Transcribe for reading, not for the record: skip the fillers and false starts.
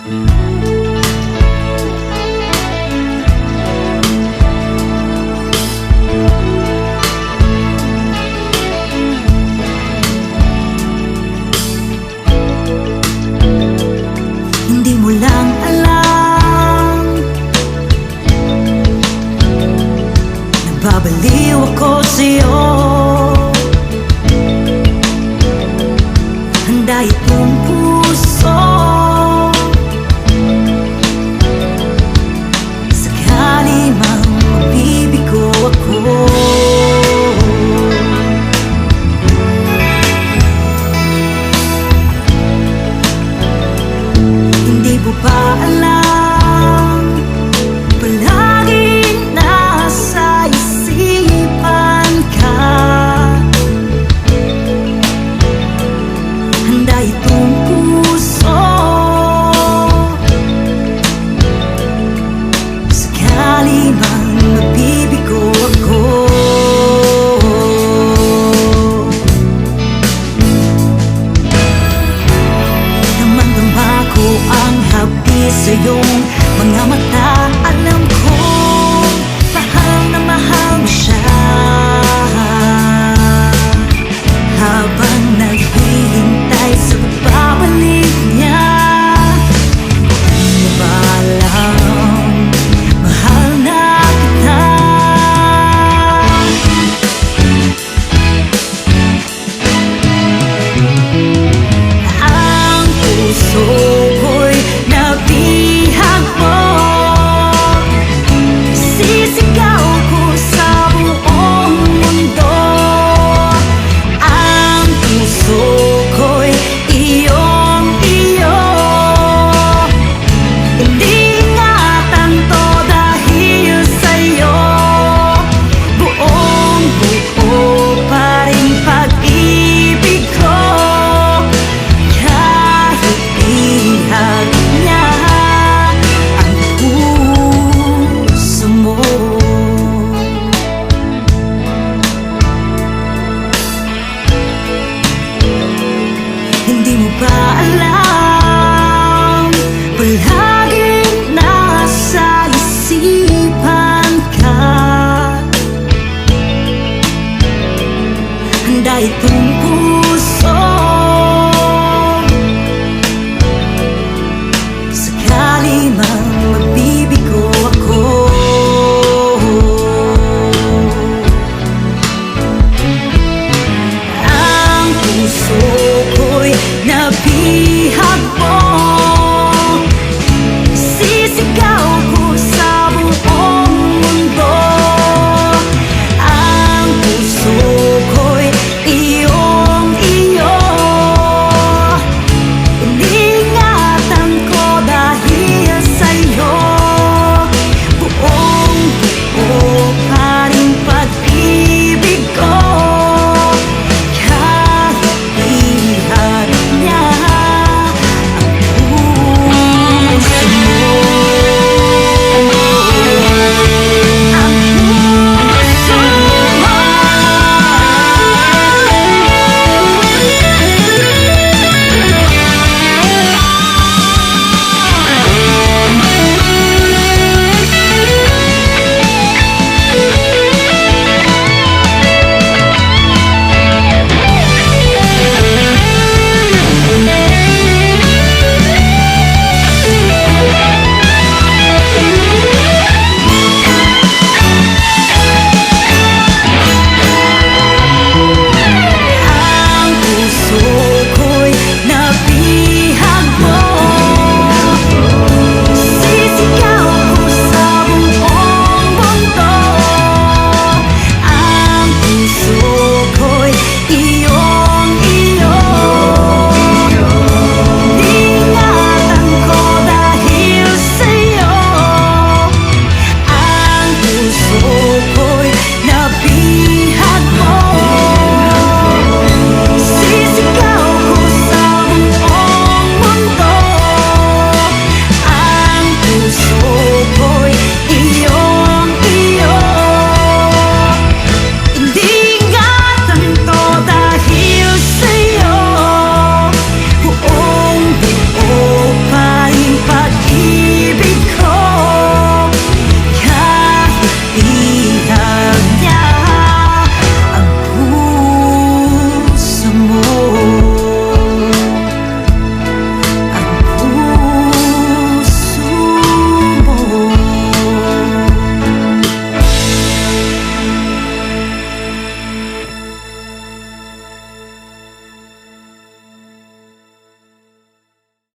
Hindi mo lang alam, nababaliw ako sa'yo. Handa itong puso, sakali mang mabibigo ako. Hindi mo ba alam, palaging nasa isipan ka. Handa itong puso, sakali mang mabibigo ako. Damang-dama ko ang hapdi sa iyong mga mata. Alam ko, mahal na mahal mo siya. Habang naghihintay sa pagbabalik niya, hindi mo ba alam, mahal na kita. Ang puso ko'y nabihag mo, sisigaw ko sa buong mundo. Ang puso ko'y iyong-iyo, hindi ingatan to dahil sa'yo. Buong-buo pa rin pag-ibig ko, kahit ihag niya ang puso mo. Hindi mo ba alam, palaging nasa isipan ka. Handa itong puso,